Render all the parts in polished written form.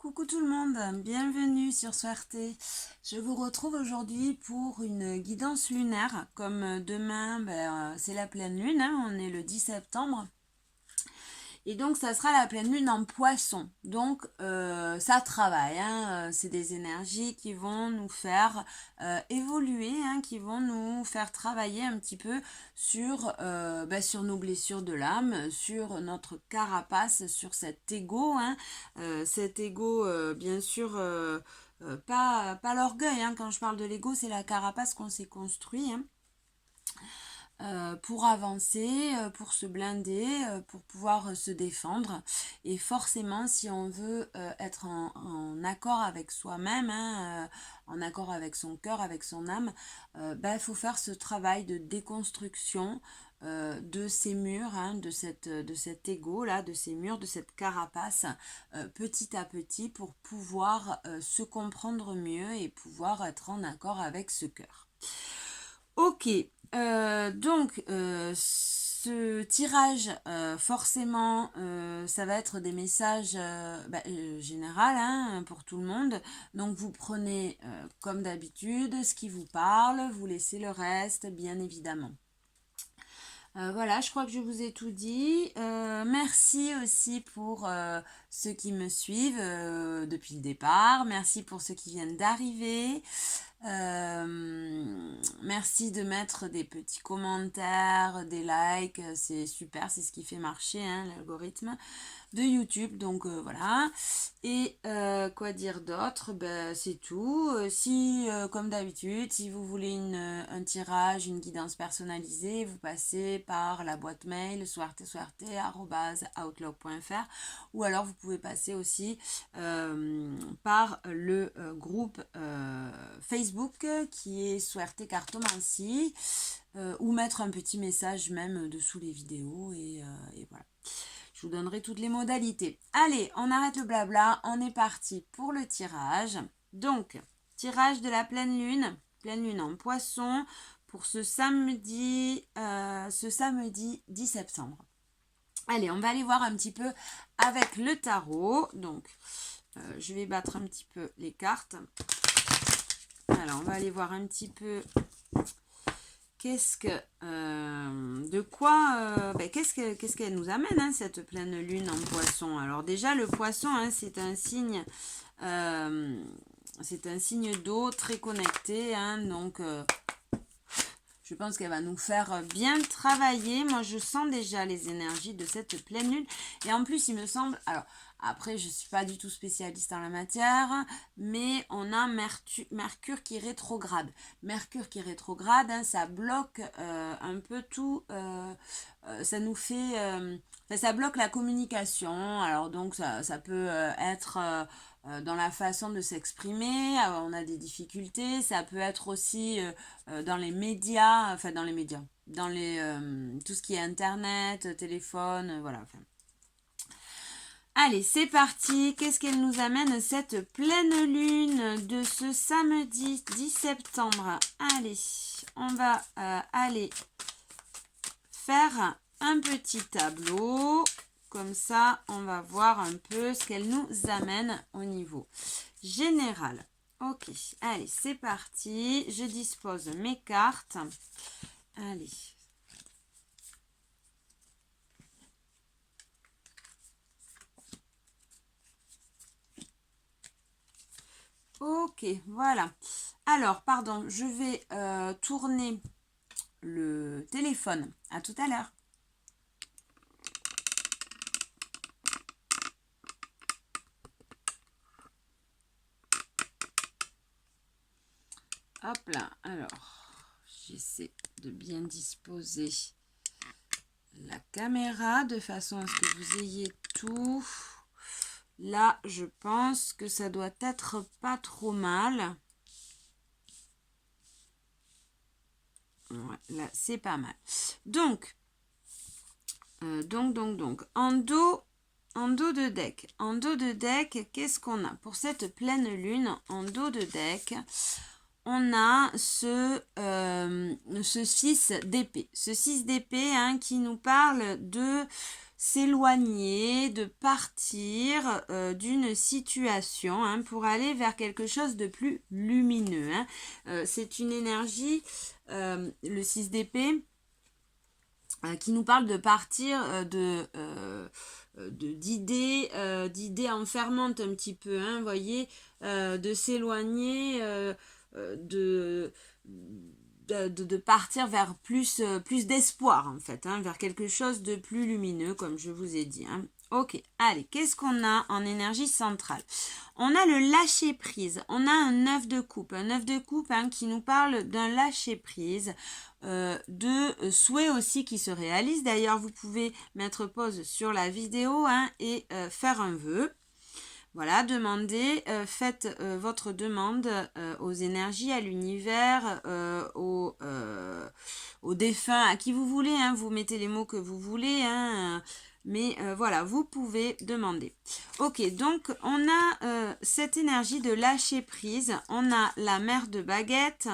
Coucou tout le monde, bienvenue sur Soirté. Je vous retrouve aujourd'hui pour une guidance lunaire. Comme demain, c'est la pleine lune, hein, on est le 10 septembre. Et donc ça sera la pleine lune en poisson. Donc ça travaille, hein, c'est des énergies qui vont nous faire évoluer, hein, qui vont nous faire travailler un petit peu sur nos blessures de l'âme, sur notre carapace, sur cet ego, hein, cet ego bien sûr pas l'orgueil, hein, quand je parle de l'ego c'est la carapace qu'on s'est construit, hein, pour avancer, pour se blinder, pour pouvoir se défendre. Et forcément, si on veut être en accord avec soi-même, hein, en accord avec son cœur, avec son âme, il faut faire ce travail de déconstruction de ces murs, hein, de cet ego là, de ces murs, de cette carapace, petit à petit, pour pouvoir se comprendre mieux et pouvoir être en accord avec ce cœur. Ok, ce tirage, forcément, ça va être des messages généraux, hein, pour tout le monde. Donc vous prenez, comme d'habitude, ce qui vous parle, vous laissez le reste, bien évidemment. Voilà, je crois que je vous ai tout dit. Merci aussi pour ceux qui me suivent depuis le départ. Merci pour ceux qui viennent d'arriver. Merci de mettre des petits commentaires, des likes. C'est super, c'est ce qui fait marcher, hein, l'algorithme de YouTube. Donc voilà. Et quoi dire d'autre? C'est tout. Si, comme d'habitude, si vous voulez un tirage, une guidance personnalisée, vous passez par la boîte mail soarté@outlook.fr, ou alors vous pouvez passer aussi par le groupe Facebook qui est Soarté Cartomancie, ou mettre un petit message même dessous les vidéos et voilà. Je vous donnerai toutes les modalités. Allez, on arrête le blabla, on est parti pour le tirage. Donc, tirage de la pleine lune en poisson pour ce samedi 10 septembre. Allez, on va aller voir un petit peu avec le tarot. Donc, je vais battre un petit peu les cartes. Alors, on va aller voir un petit peu qu'est-ce qu'elle nous amène, hein, cette pleine lune en poisson. Alors déjà, le poisson, hein, c'est un signe d'eau très connecté, hein, donc je pense qu'elle va nous faire bien travailler. Moi, je sens déjà les énergies de cette pleine lune. Et en plus, il me semble... Alors, après, je ne suis pas du tout spécialiste en la matière, mais on a Mercure qui rétrograde. Mercure qui rétrograde, hein, ça bloque un peu tout. Ça nous fait... ça bloque la communication. Alors, donc, ça peut être... dans la façon de s'exprimer, on a des difficultés. Ça peut être aussi dans les médias, enfin dans les médias, dans tout ce qui est internet, téléphone, voilà. Enfin. Allez, c'est parti. Qu'est-ce qu'elle nous amène, cette pleine lune de ce samedi 10 septembre? Allez, on va aller faire un petit tableau. Comme ça, on va voir un peu ce qu'elle nous amène au niveau général. Ok, allez, c'est parti. Je dispose mes cartes. Allez. Ok, voilà. Alors, pardon, je vais tourner le téléphone. À tout à l'heure. Hop là, alors, j'essaie de bien disposer la caméra de façon à ce que vous ayez tout. Là, je pense que ça doit être pas trop mal. Ouais, là, c'est pas mal. Donc, en dos de deck. En dos de deck, qu'est-ce qu'on a? Pour cette pleine lune, en dos de deck, on a ce 6 d'épée. Ce 6 d'épée, hein, qui nous parle de s'éloigner, de partir d'une situation pour aller vers quelque chose de plus lumineux. C'est une énergie, le 6 d'épée, qui nous parle de partir d'idées enfermantes un petit peu, vous voyez, de s'éloigner, de partir vers plus d'espoir en fait, vers quelque chose de plus lumineux comme je vous ai dit. Ok, allez, qu'est-ce qu'on a en énergie centrale? On a le lâcher prise, on a un 9 de coupe, qui nous parle d'un lâcher prise, de souhaits aussi qui se réalisent. D'ailleurs, vous pouvez mettre pause sur la vidéo et faire un vœu. Voilà, demandez, faites votre demande aux énergies, à l'univers, aux défunts, à qui vous voulez, vous mettez les mots que vous voulez, mais voilà, vous pouvez demander. Ok, donc on a cette énergie de lâcher prise, on a la mère de baguette,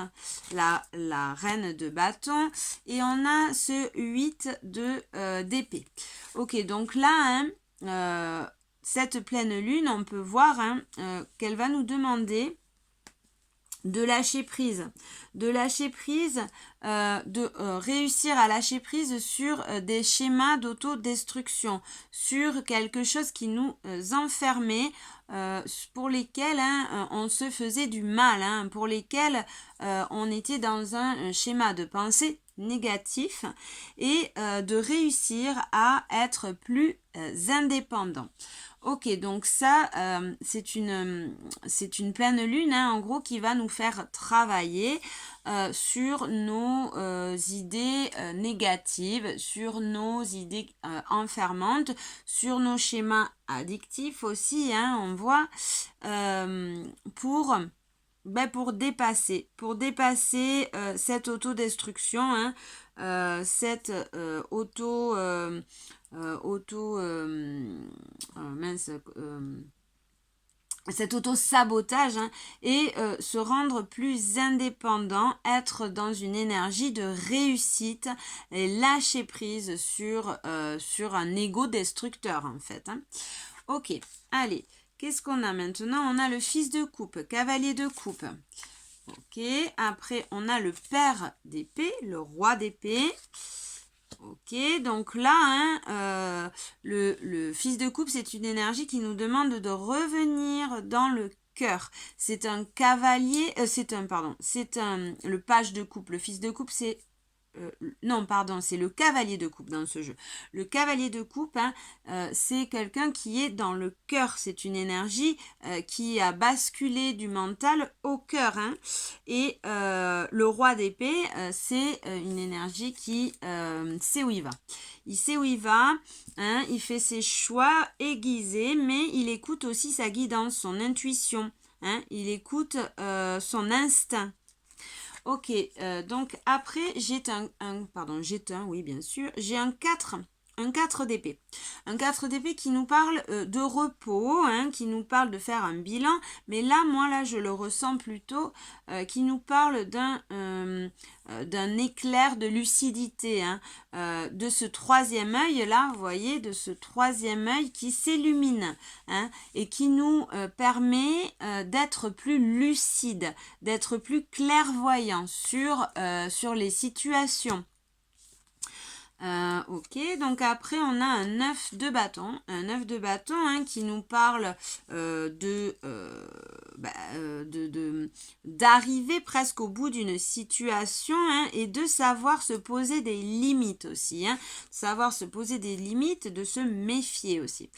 la reine de bâton, et on a ce 8 d'épée. Ok, donc là, cette pleine lune, on peut voir qu'elle va nous demander de lâcher prise, de réussir à lâcher prise sur des schémas d'autodestruction, sur quelque chose qui nous enfermait, pour lesquels on se faisait du mal, pour lesquels on était dans un schéma de pensée négatif, et de réussir à être plus indépendant. Ok, donc ça, c'est une pleine lune, en gros, qui va nous faire travailler sur nos idées négatives, sur nos idées enfermantes, sur nos schémas addictifs aussi, on voit, pour dépasser cette autodestruction, cette cet auto-sabotage, et se rendre plus indépendant, être dans une énergie de réussite et lâcher prise sur un ego destructeur en fait. Ok, allez, qu'est-ce qu'on a maintenant? On a le fils de coupe, cavalier de coupe. Ok, après on a le père d'épée, le roi d'épée. Ok, donc là, le fils de coupe, c'est une énergie qui nous demande de revenir dans le cœur. C'est un cavalier, le page de coupe. Le fils de coupe, c'est c'est le cavalier de coupe dans ce jeu. Le cavalier de coupe, c'est quelqu'un qui est dans le cœur. C'est une énergie qui a basculé du mental au cœur. Et le roi d'épée, c'est une énergie qui sait où il va. Il sait où il va, il fait ses choix aiguisés, mais il écoute aussi sa guidance, son intuition. Il écoute son instinct. Ok, donc après, j'ai un 4 d'épée. Un 4 d'épée qui nous parle de repos, qui nous parle de faire un bilan, mais là, je le ressens plutôt, qui nous parle d'un éclair de lucidité, de ce troisième œil là, vous voyez, de ce troisième œil qui s'illumine, et qui nous permet d'être plus lucide, d'être plus clairvoyant sur les situations. Ok, donc après on a un 9 de bâton, qui nous parle d'arriver presque au bout d'une situation, et de savoir se poser des limites aussi, savoir se poser des limites, de se méfier aussi.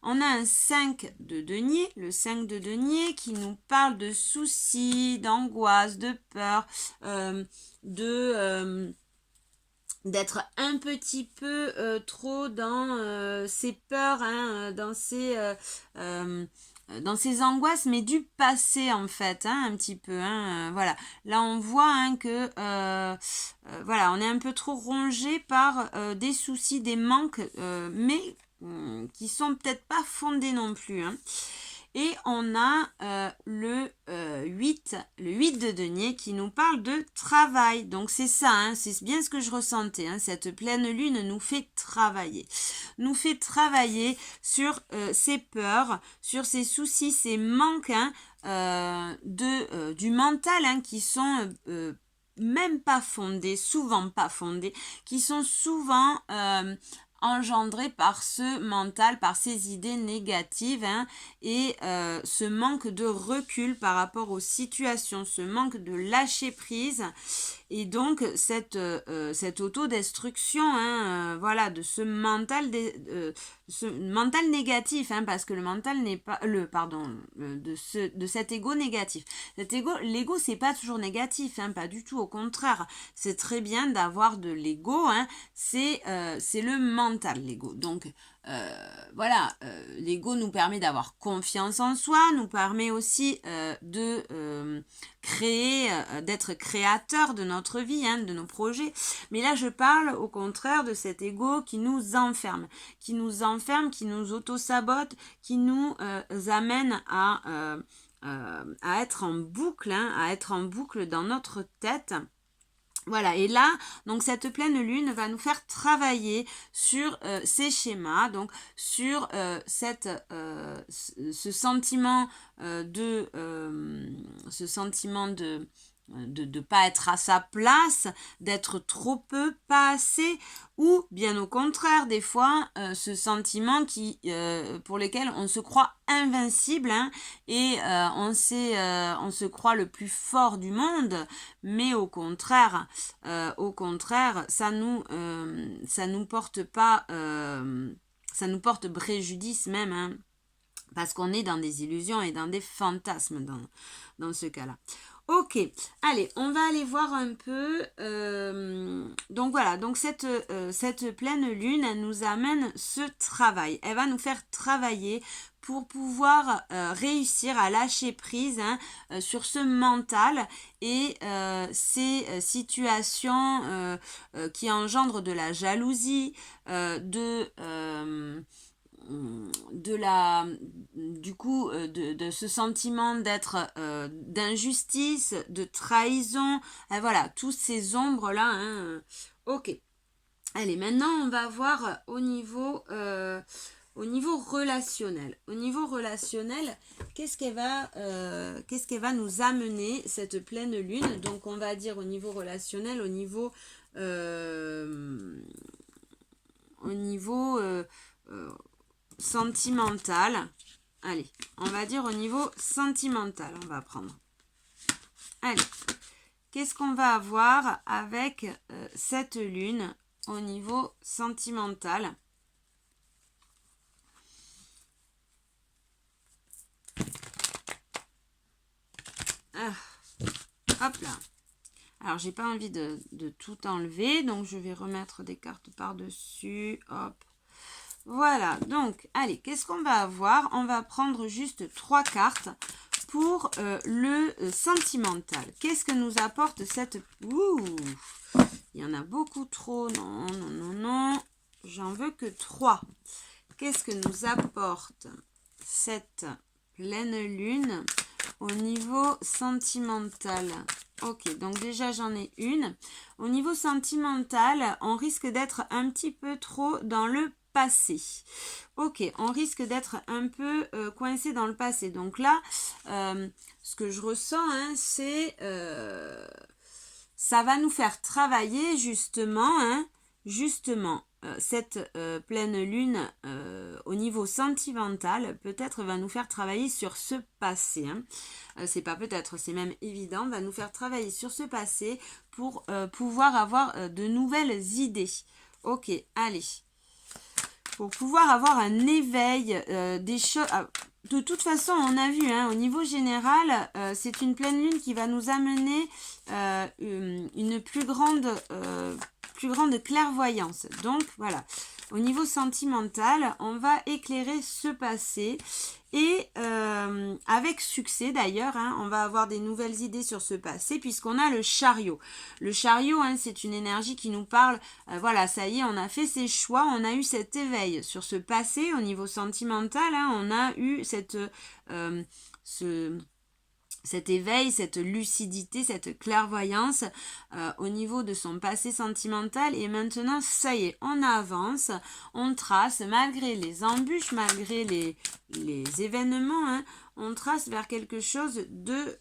On a un 5 de denier, le 5 de denier qui nous parle de soucis, d'angoisse, de peur, d'être un petit peu trop dans ses peurs, dans ses angoisses, mais du passé en fait, un petit peu, voilà. Là on voit que on est un peu trop rongé par des soucis, des manques, mais qui sont peut-être pas fondés non plus, Et on a le 8 de denier qui nous parle de travail. Donc c'est ça, hein, c'est bien ce que je ressentais. Hein, cette pleine lune nous fait travailler. Nous fait travailler sur ses peurs, sur ses soucis, ses manques hein, du mental hein, qui sont même pas fondés, souvent pas fondés, qui sont souvent engendrés par ce mental, par ces idées négatives hein, et ce manque de recul par rapport aux situations, ce manque de lâcher prise et donc cette autodestruction hein, voilà, de ce mental négatif hein, parce que le mental n'est pas de cet ego négatif. L'ego c'est pas toujours négatif hein, pas du tout, au contraire, c'est très bien d'avoir de l'ego hein, c'est le mental l'ego. Donc voilà, l'ego nous permet d'avoir confiance en soi, nous permet aussi de créer, d'être créateur de notre vie, hein, de nos projets. Mais là, je parle au contraire de cet ego qui nous enferme, qui nous auto-sabote, qui nous amène à être en boucle, hein, à être en boucle dans notre tête. Voilà, et là, donc cette pleine lune va nous faire travailler sur ces schémas, donc sur ce sentiment de pas être à sa place, d'être trop peu, pas assez, ou bien au contraire, des fois, ce sentiment pour lequel on se croit invincible hein, et on se croit le plus fort du monde, mais au contraire, ça nous porte pas, ça nous porte préjudice même, hein, parce qu'on est dans des illusions et dans des fantasmes dans ce cas-là. Ok, allez, on va aller voir un peu. Donc voilà, donc cette pleine lune, elle nous amène ce travail. Elle va nous faire travailler pour pouvoir réussir à lâcher prise hein, sur ce mental et ces situations qui engendrent de la jalousie, de ce sentiment d'être d'injustice, de trahison, voilà, tous ces ombres là hein. Ok, allez, maintenant on va voir au niveau relationnel. Au niveau relationnel, qu'est-ce qu'elle va nous amener cette pleine lune? Donc on va dire au niveau relationnel, au niveau sentimental. Allez, on va dire au niveau sentimental, on va prendre. Allez, qu'est-ce qu'on va avoir avec cette lune au niveau sentimental? Hop là. Alors, j'ai pas envie de tout enlever, donc je vais remettre des cartes par-dessus. Hop. Voilà, donc, allez, qu'est-ce qu'on va avoir? On va prendre juste 3 cartes pour le sentimental. Qu'est-ce que nous apporte cette... Ouh, il y en a beaucoup trop. Non, non, non, non. J'en veux que 3. Qu'est-ce que nous apporte cette pleine lune au niveau sentimental? Ok, donc déjà j'en ai une. Au niveau sentimental, on risque d'être un petit peu trop dans le passé. Ok, on risque d'être un peu coincé dans le passé. Donc là, ce que je ressens, hein, c'est... ça va nous faire travailler justement, cette pleine lune au niveau sentimental peut-être va nous faire travailler sur ce passé hein. C'est pas peut-être, c'est même évident, va nous faire travailler sur ce passé pour pouvoir avoir de nouvelles idées. Ok, allez, pour pouvoir avoir un éveil des choses. De toute façon, on a vu, hein, au niveau général, c'est une pleine lune qui va nous amener une plus grande clairvoyance. Donc, voilà. Au niveau sentimental, on va éclairer ce passé et avec succès d'ailleurs, hein, on va avoir des nouvelles idées sur ce passé puisqu'on a le chariot. Le chariot, hein, c'est une énergie qui nous parle, voilà, ça y est, on a fait ses choix, on a eu cet éveil sur ce passé au niveau sentimental, hein, on a eu cet éveil, cette lucidité, cette clairvoyance au niveau de son passé sentimental. Et maintenant, ça y est, on avance, on trace, malgré les embûches, malgré les événements, hein, on trace vers quelque chose de...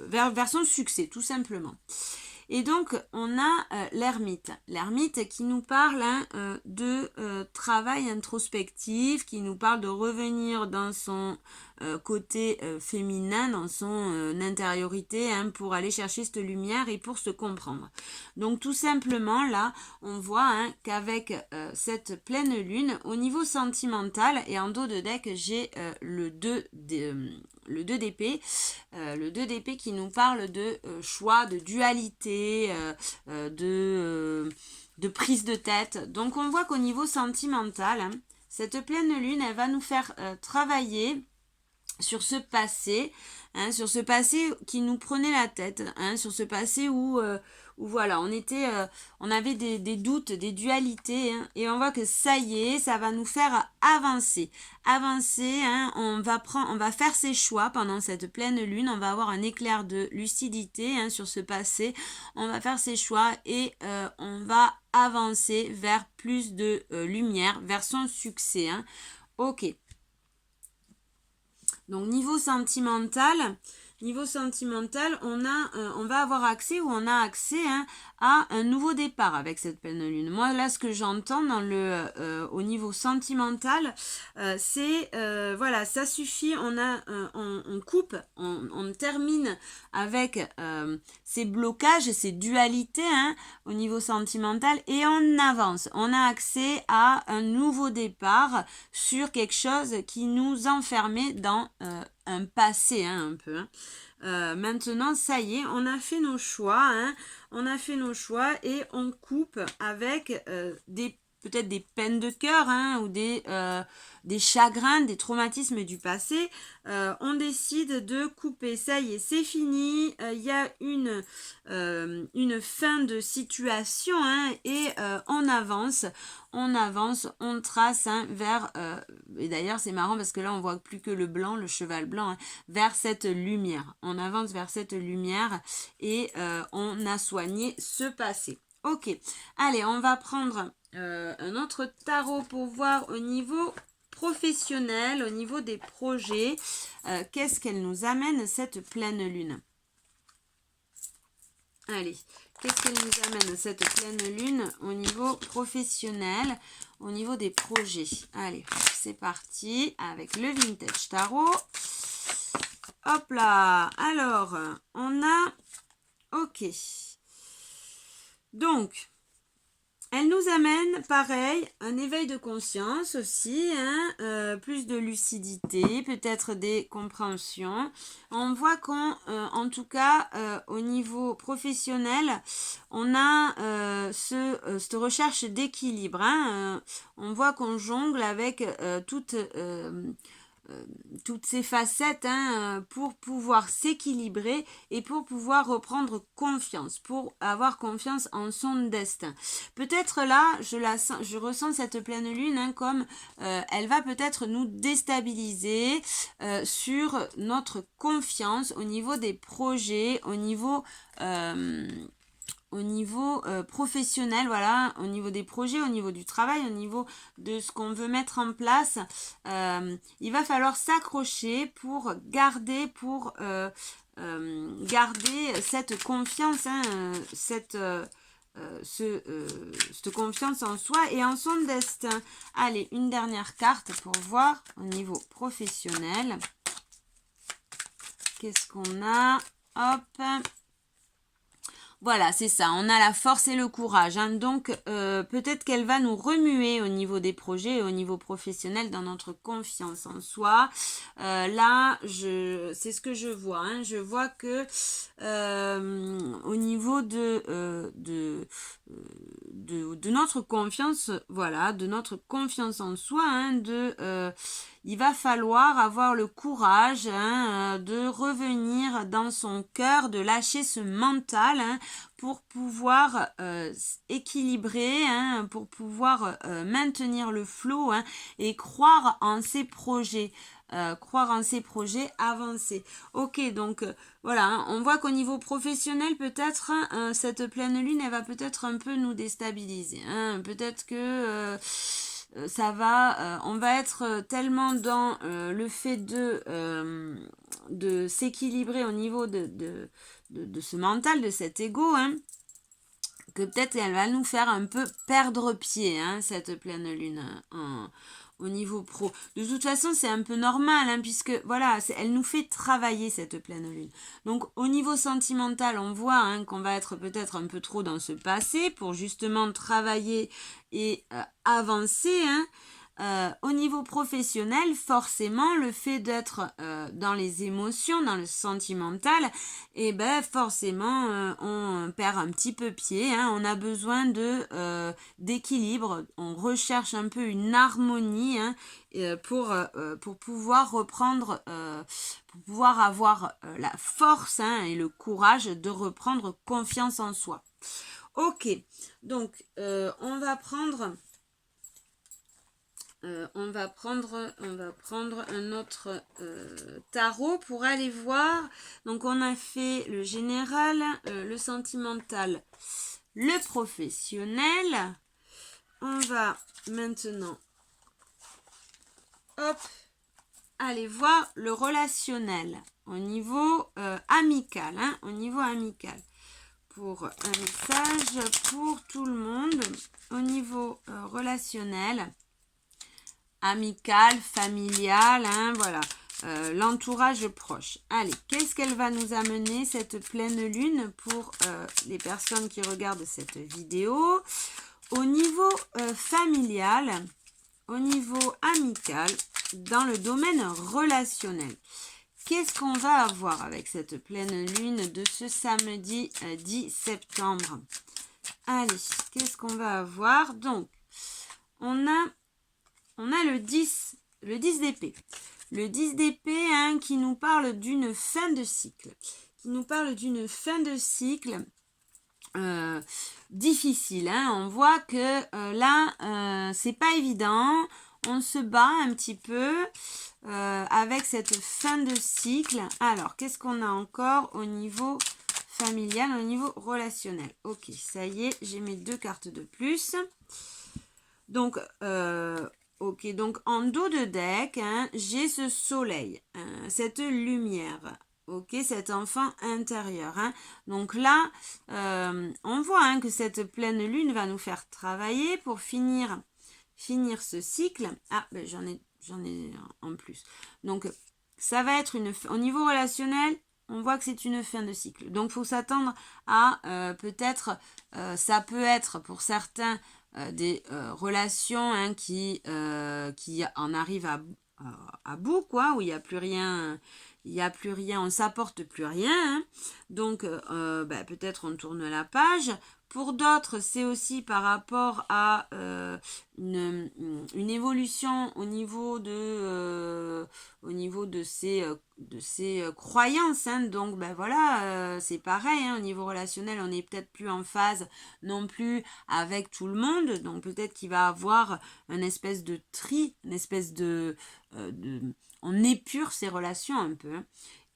vers son succès, tout simplement. Et donc, on a l'ermite. L'ermite qui nous parle de travail introspectif, qui nous parle de revenir dans son côté féminin, dans son intériorité, hein, pour aller chercher cette lumière et pour se comprendre. Donc, tout simplement, là, on voit hein, qu'avec cette pleine lune, au niveau sentimental, et en dos de deck, j'ai le 2 d'épée. Le 2 d'épée qui nous parle de choix, de dualité, de prise de tête. Donc on voit qu'au niveau sentimental, hein, cette pleine lune, elle va nous faire travailler sur ce passé, hein, sur ce passé qui nous prenait la tête, hein, sur ce passé où voilà, on avait des doutes, des dualités, hein, et on voit que ça y est, ça va nous faire avancer, hein, on va faire ses choix pendant cette pleine lune, on va avoir un éclair de lucidité hein, sur ce passé, on va faire ses choix et on va avancer vers plus de lumière, vers son succès, hein. Ok. Donc niveau sentimental, on va avoir accès ou on a accès hein, à un nouveau départ avec cette pleine lune. Moi là ce que j'entends au niveau sentimental, c'est voilà, ça suffit, on coupe, on termine avec ces blocages, ces dualités hein, au niveau sentimental et on avance. On a accès à un nouveau départ sur quelque chose qui nous enfermait dans un passé hein, un peu. Hein. Maintenant, ça y est, on a fait nos choix. Hein, et on coupe avec peut-être des peines de cœur hein, ou des chagrins, des traumatismes du passé. On décide de couper. Ça y est, c'est fini. Il y a une fin de situation hein, et on avance, on trace hein, vers... et d'ailleurs, c'est marrant parce que là, on voit plus que le blanc, le cheval blanc, hein, vers cette lumière. On avance vers cette lumière et on a soigné ce passé. Ok, allez, on va prendre un autre tarot pour voir au niveau professionnel, au niveau des projets, qu'est-ce qu'elle nous amène cette pleine lune. Allez, qu'est-ce qu'elle nous amène cette pleine lune au niveau professionnel, au niveau des projets. Allez, c'est parti avec le Vintage Tarot. Hop là, alors, on a... Ok. Donc, elle nous amène, pareil, un éveil de conscience aussi, hein, plus de lucidité, peut-être des compréhensions. On voit en tout cas, au niveau professionnel, on a cette recherche d'équilibre. Hein, on voit qu'on jongle avec toutes ces facettes hein, pour pouvoir s'équilibrer et pour pouvoir reprendre confiance, pour avoir confiance en son destin. Peut-être là, je ressens cette pleine lune hein, comme elle va peut-être nous déstabiliser sur notre confiance au niveau des projets, au niveau professionnel, voilà, au niveau des projets, au niveau du travail, au niveau de ce qu'on veut mettre en place, il va falloir s'accrocher pour garder cette confiance, hein, cette confiance en soi et en son destin. Allez, une dernière carte pour voir au niveau professionnel. Qu'est-ce qu'on a? Hop. Voilà, c'est ça, on a la force et le courage. Hein. Donc, peut-être qu'elle va nous remuer au niveau des projets et au niveau professionnel dans notre confiance en soi. Là, c'est ce que je vois. Hein. Je vois que au niveau de notre confiance, voilà, de notre confiance en soi, hein, il va falloir avoir le courage de revenir dans son cœur, de lâcher ce mental pour pouvoir équilibrer, pour pouvoir maintenir le flow et croire en ses projets. Avancer. Ok, donc voilà, on voit qu'au niveau professionnel, peut-être, cette pleine lune, elle va peut-être un peu nous déstabiliser. Peut-être que ça va, on va être tellement dans le fait de s'équilibrer au niveau de ce mental, de cet ego, que peut-être elle va nous faire un peu perdre pied, cette pleine lune au niveau pro. De toute façon, c'est un peu normal, puisque voilà, elle nous fait travailler cette pleine lune. Donc, au niveau sentimental, on voit qu'on va être peut-être un peu trop dans ce passé pour justement travailler et avancer. Au niveau professionnel, forcément, le fait d'être dans les émotions, dans le sentimental, et ben forcément, on perd un petit peu pied. On a besoin d'équilibre. On recherche un peu une harmonie pour pouvoir reprendre, pour pouvoir avoir la force et le courage de reprendre confiance en soi. Ok, donc on va prendre un autre tarot pour aller voir. Donc on a fait le général, le sentimental, le professionnel. On va maintenant aller voir le relationnel au niveau amical. Au niveau amical. Pour un message pour tout le monde au niveau relationnel. Amical, familial, voilà, l'entourage proche. Allez, qu'est-ce qu'elle va nous amener, cette pleine lune, pour les personnes qui regardent cette vidéo? Au niveau familial, au niveau amical, dans le domaine relationnel. Qu'est-ce qu'on va avoir avec cette pleine lune de ce samedi 10 septembre? Allez, qu'est-ce qu'on va avoir? Donc, on a le 10 d'épée. Le 10 d'épée qui nous parle d'une fin de cycle. Difficile. On voit que là, c'est pas évident. On se bat un petit peu avec cette fin de cycle. Alors, qu'est-ce qu'on a encore au niveau familial, au niveau relationnel? Ok, ça y est, j'ai mes 2 cartes de plus. Donc, ok, donc en dos de deck, j'ai ce soleil, cette lumière, ok, cet enfant intérieur. Donc là, on voit que cette pleine lune va nous faire travailler pour finir ce cycle. Ah, ben j'en ai en plus. Donc, ça va être au niveau relationnel, on voit que c'est une fin de cycle. Donc, il faut s'attendre à peut-être, ça peut être pour certains, des relations qui en arrivent à bout, quoi, où il n'y a plus rien, on s'apporte plus rien. Donc, peut-être on tourne la page. Pour d'autres, c'est aussi par rapport à une évolution au niveau de ces croyances. Donc, voilà, c'est pareil. Au niveau relationnel, on n'est peut-être plus en phase non plus avec tout le monde. Donc, peut-être qu'il va avoir une espèce de tri, une espèce on épure ses relations un peu.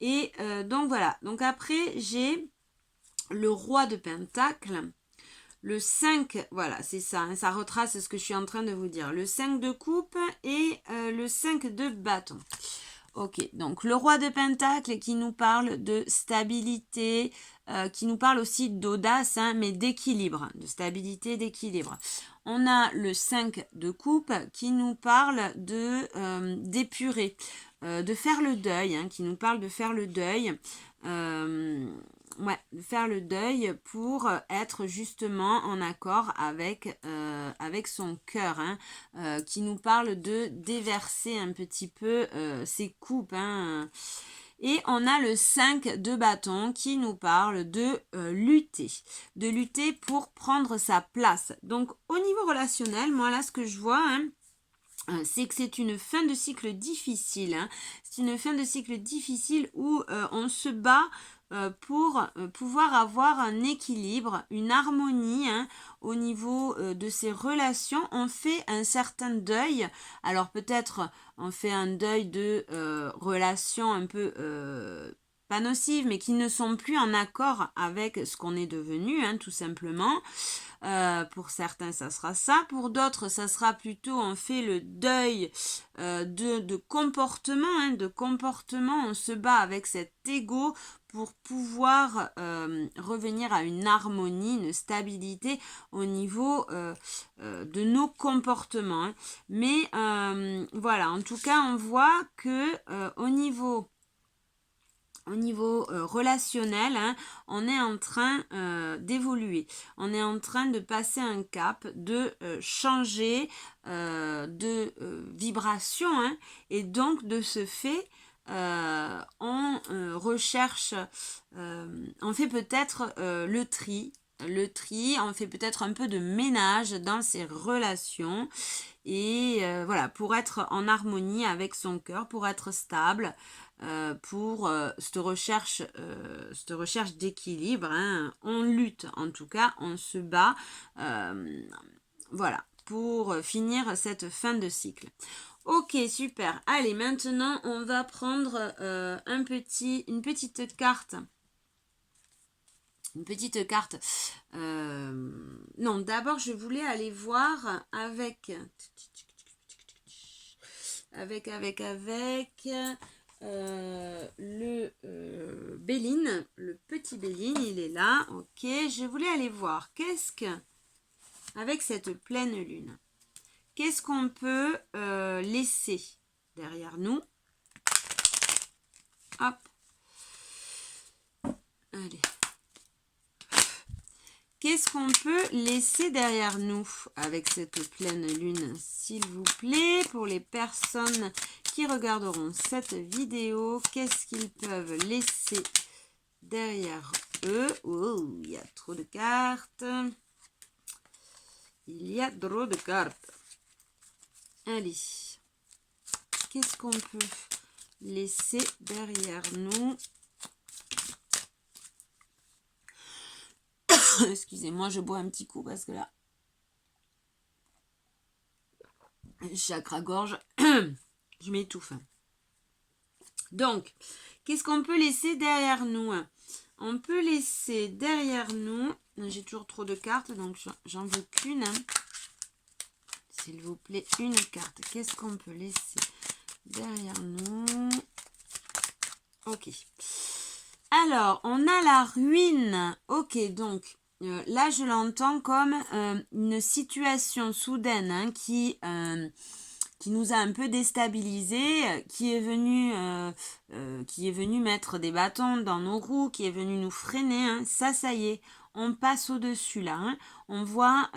Et donc, voilà. Donc, après, j'ai le roi de Pentacle. Le 5, voilà, c'est ça, ça retrace ce que je suis en train de vous dire. Le 5 de coupe et le 5 de bâton. Ok, donc le roi de Pentacle qui nous parle de stabilité, qui nous parle aussi d'audace, mais d'équilibre, de stabilité, d'équilibre. On a le 5 de coupe qui nous parle d'épurer, de faire le deuil, qui nous parle de faire le deuil. Faire le deuil pour être justement en accord avec son cœur, qui nous parle de déverser un petit peu ses coupes. Et on a le 5 de bâton qui nous parle de lutter pour prendre sa place. Donc au niveau relationnel, moi là ce que je vois, c'est que c'est une fin de cycle difficile. Hein. C'est une fin de cycle difficile où on se bat pour pouvoir avoir un équilibre, une harmonie hein, au niveau de ces relations. On fait un certain deuil. Alors peut-être on fait un deuil de relations un peu pas nocives, mais qui ne sont plus en accord avec ce qu'on est devenu, hein, tout simplement. Pour certains, ça sera ça. Pour d'autres, ça sera plutôt, on fait le deuil de comportement. Hein, de comportement, on se bat avec cet ego pour pouvoir revenir à une harmonie, une stabilité au niveau de nos comportements. Hein. Mais voilà, en tout cas, on voit que au niveau relationnel, hein, on est en train d'évoluer. On est en train de passer un cap, de changer de vibration. Hein, et donc, de ce fait, on recherche, on fait peut-être le tri, on fait peut-être un peu de ménage dans ses relations et voilà, pour être en harmonie avec son cœur, pour être stable, pour cette recherche d'équilibre. Hein. On lutte, en tout cas, on se bat, voilà, pour finir cette fin de cycle. Ok, super. Allez, maintenant, on va prendre une petite carte. Une petite carte. Non, d'abord, je voulais aller voir avec le Béline, le petit Béline, il est là. Ok, je voulais aller voir qu'est-ce que, avec cette pleine lune, qu'est-ce qu'on peut laisser derrière nous. Hop. Allez. Qu'est-ce qu'on peut laisser derrière nous avec cette pleine lune, s'il vous plaît, pour les personnes qui regarderont cette vidéo, qu'est-ce qu'ils peuvent laisser derrière eux? Oh, il y a trop de cartes. Il y a trop de cartes. Allez, qu'est-ce qu'on peut laisser derrière nous? Excusez-moi, je bois un petit coup parce que là, chakra-gorge, je m'étouffe. Donc, qu'est-ce qu'on peut laisser derrière nous? On peut laisser derrière nous, j'ai toujours trop de cartes, donc j'en veux qu'une. Hein. S'il vous plaît, une carte. Qu'est-ce qu'on peut laisser derrière nous? Ok. Alors, on a la ruine. Ok, donc, là, je l'entends comme une situation soudaine hein, qui nous a un peu déstabilisés, qui est venu mettre des bâtons dans nos roues, qui est venu nous freiner. Hein. Ça y est, on passe au-dessus là. Hein. On voit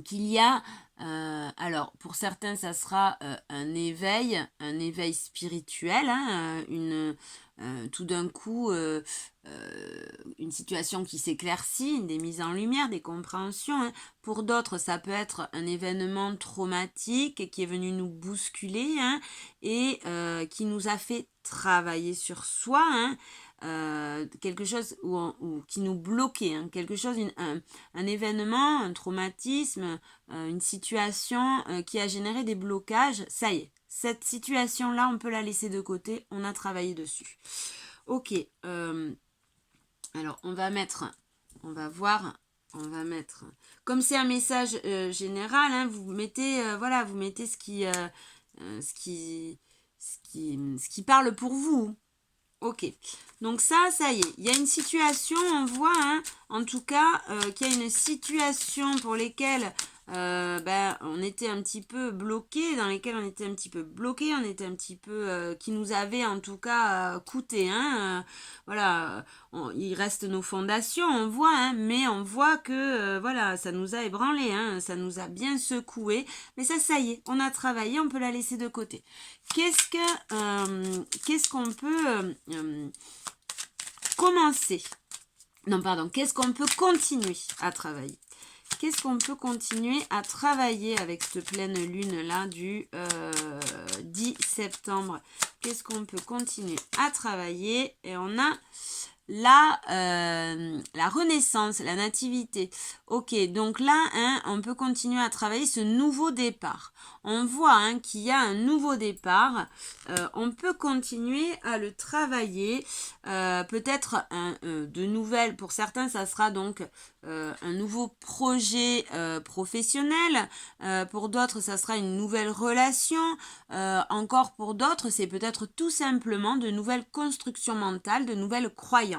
qu'il y a, alors pour certains ça sera un éveil spirituel, hein, tout d'un coup une situation qui s'éclaircit, des mises en lumière, des compréhensions. Hein. Pour d'autres ça peut être un événement traumatique qui est venu nous bousculer hein, et qui nous a fait travailler sur soi. Hein. Quelque chose qui nous bloquait, hein, quelque chose, un événement, un traumatisme, une situation qui a généré des blocages. Ça y est, cette situation-là, on peut la laisser de côté, on a travaillé dessus. Ok, alors on va mettre, comme c'est un message général, hein, vous mettez, vous mettez ce qui parle pour vous. Ok, donc ça y est, il y a une situation, on voit, hein, en tout cas, qu'il y a une situation pour lesquelles on était un petit peu bloqué, on était un petit peu, qui nous avait en tout cas coûté, hein, il reste nos fondations, on voit, hein, mais on voit que, ça nous a ébranlé, hein, ça nous a bien secoué, mais ça y est, on a travaillé, on peut la laisser de côté. Qu'est-ce qu'on peut commencer? Non, pardon, qu'est-ce qu'on peut continuer à travailler? qu'est-ce qu'on peut continuer à travailler avec cette pleine lune-là du 10 septembre? Qu'est-ce qu'on peut continuer à travailler? Et on a la renaissance, la nativité. Ok, donc là, hein, on peut continuer à travailler ce nouveau départ. On voit hein, qu'il y a un nouveau départ. On peut continuer à le travailler. Peut-être de nouvelles, pour certains, ça sera donc un nouveau projet professionnel. Pour d'autres, ça sera une nouvelle relation. Encore pour d'autres, c'est peut-être tout simplement de nouvelles constructions mentales, de nouvelles croyances.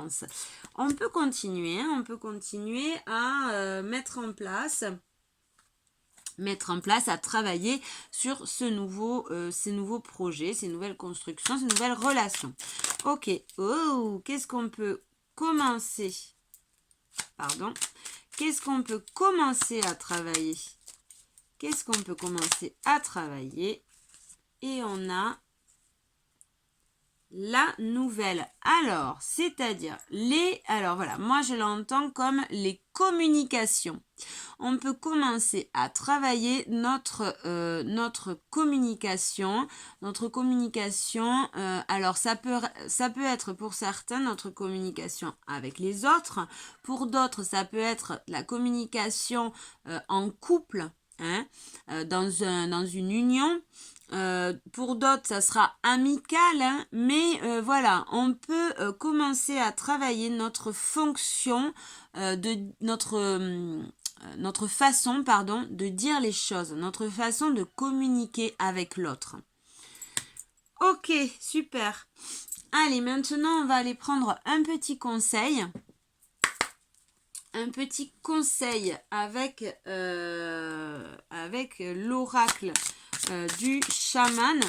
On peut continuer, hein, on peut continuer à mettre en place, à travailler sur ces nouveaux projets, ces nouvelles constructions, ces nouvelles relations. Ok, qu'est-ce qu'on peut commencer? Qu'est-ce qu'on peut commencer à travailler? Qu'est-ce qu'on peut commencer à travailler? Et on a la nouvelle. Alors, c'est-à-dire alors voilà, moi je l'entends comme les communications. On peut commencer à travailler notre communication. Alors ça peut être pour certains notre communication avec les autres. Pour d'autres, ça peut être la communication en couple, hein, dans une union. Pour d'autres, ça sera amical, hein, mais voilà, on peut commencer à travailler notre fonction, notre façon, de dire les choses, notre façon de communiquer avec l'autre. Ok, super. Allez, maintenant, on va aller prendre un petit conseil. Avec l'oracle du chaman,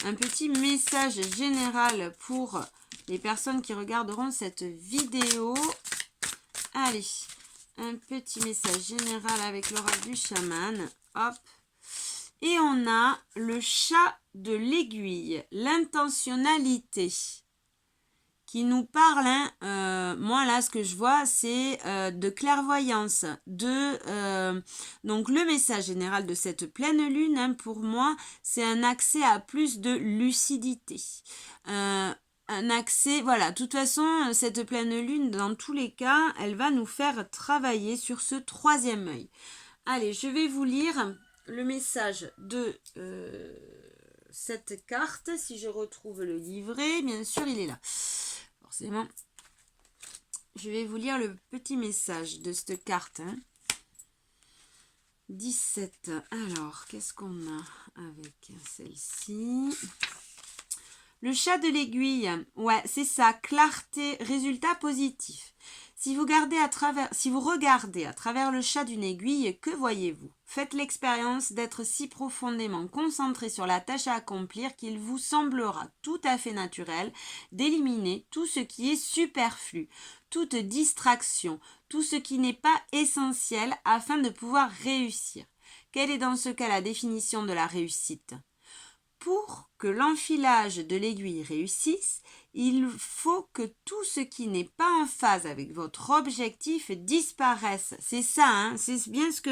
un petit message général pour les personnes qui regarderont cette vidéo. Allez, un petit message général avec l'oracle du chaman. Hop. Et on a le chat de l'aiguille, l'intentionnalité, qui nous parle, hein, moi là ce que je vois c'est de clairvoyance, donc le message général de cette pleine lune, hein, pour moi c'est un accès à plus de lucidité, un accès, voilà, de toute façon cette pleine lune dans tous les cas elle va nous faire travailler sur ce troisième œil. Allez, je vais vous lire le message de cette carte, si je retrouve le livret, bien sûr il est là. Forcément, je vais vous lire le petit message de cette carte. 17. Alors, qu'est-ce qu'on a avec celle-ci? Le chat de l'aiguille. Ouais, c'est ça. Clarté, résultat positif. Si vous regardez à travers le chat d'une aiguille, que voyez-vous? Faites l'expérience d'être si profondément concentré sur la tâche à accomplir qu'il vous semblera tout à fait naturel d'éliminer tout ce qui est superflu, toute distraction, tout ce qui n'est pas essentiel afin de pouvoir réussir. Quelle est dans ce cas la définition de la réussite? Pour que l'enfilage de l'aiguille réussisse, il faut que tout ce qui n'est pas en phase avec votre objectif disparaisse. C'est ça, hein, c'est bien ce que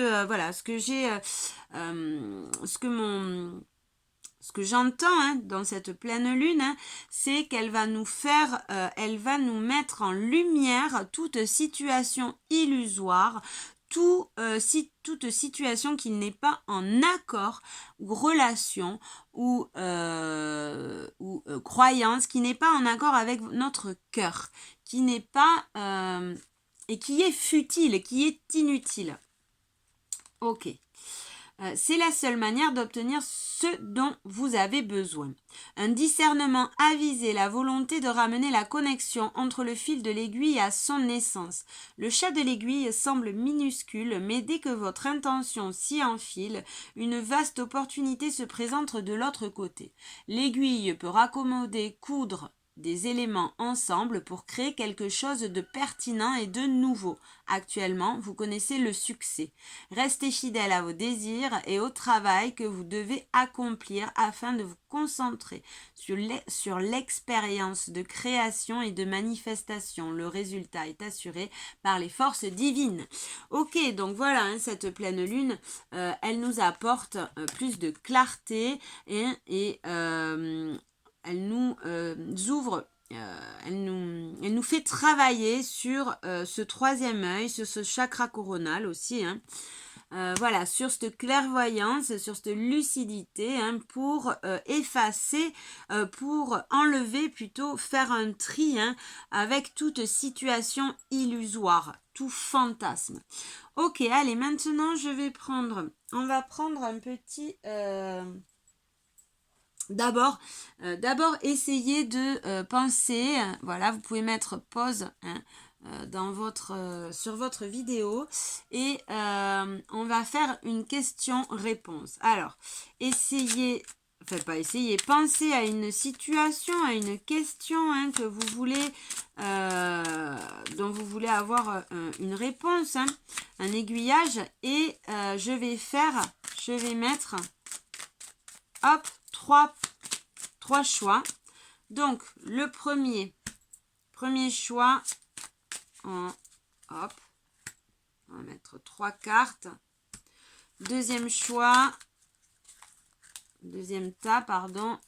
ce que j'entends, hein, dans cette pleine lune, hein, c'est qu'elle va nous faire, elle va nous mettre en lumière toute situation illusoire, toute situation qui n'est pas en accord, ou relation, ou croyance, qui n'est pas en accord avec notre cœur, qui n'est pas et qui est futile, qui est inutile. Ok. C'est la seule manière d'obtenir ce dont vous avez besoin. Un discernement avisé, la volonté de ramener la connexion entre le fil de l'aiguille à son essence. Le chat de l'aiguille semble minuscule, mais dès que votre intention s'y enfile, une vaste opportunité se présente de l'autre côté. L'aiguille peut raccommoder, coudre, des éléments ensemble pour créer quelque chose de pertinent et de nouveau. Actuellement, vous connaissez le succès. Restez fidèle à vos désirs et au travail que vous devez accomplir afin de vous concentrer sur l'expérience de création et de manifestation. Le résultat est assuré par les forces divines. Ok, donc voilà, hein, cette pleine lune, elle nous apporte plus de clarté et elle nous ouvre, elle nous fait travailler sur ce troisième œil, sur ce chakra coronal aussi, hein. Voilà, sur cette clairvoyance, sur cette lucidité, hein, pour effacer, pour enlever plutôt, faire un tri, hein, avec toute situation illusoire, tout fantasme. Ok, allez, maintenant on va prendre un petit... D'abord, essayez de penser, voilà, vous pouvez mettre pause, hein, sur votre vidéo et on va faire une question-réponse. Alors, pensez à une situation, à une question, hein, que vous voulez, dont vous voulez avoir une réponse, hein, un aiguillage et je vais mettre, hop, trois choix. Donc, le premier choix, on va mettre 3 cartes. Deuxième tas, pardon.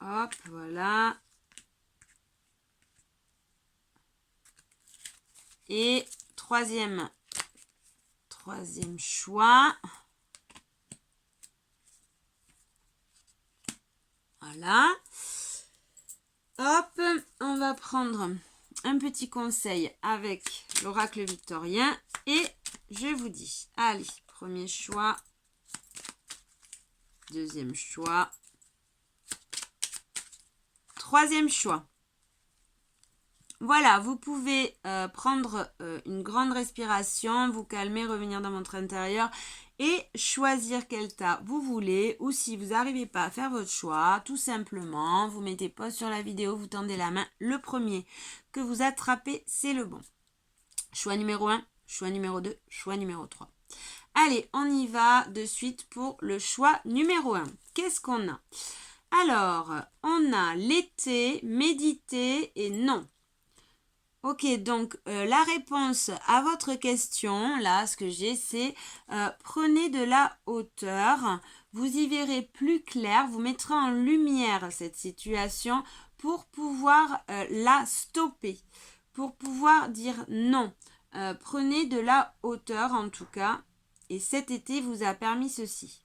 Hop, voilà. Et troisième choix. Voilà. Hop, on va prendre un petit conseil avec l'oracle victorien et je vous dis, allez, premier choix, deuxième choix, troisième choix. Voilà, vous pouvez prendre une grande respiration, vous calmer, revenir dans votre intérieur et choisir quel tas vous voulez. Ou si vous n'arrivez pas à faire votre choix, tout simplement, vous mettez pause sur la vidéo, vous tendez la main. Le premier que vous attrapez, c'est le bon. Choix numéro 1, choix numéro 2, choix numéro 3. Allez, on y va de suite pour le choix numéro 1. Qu'est-ce qu'on a? Alors, on a l'été, méditer et non. Ok, donc la réponse à votre question, là, ce que j'ai, c'est prenez de la hauteur, vous y verrez plus clair, vous mettrez en lumière cette situation pour pouvoir la stopper, pour pouvoir dire non. Prenez de la hauteur en tout cas, et cet été vous a permis ceci.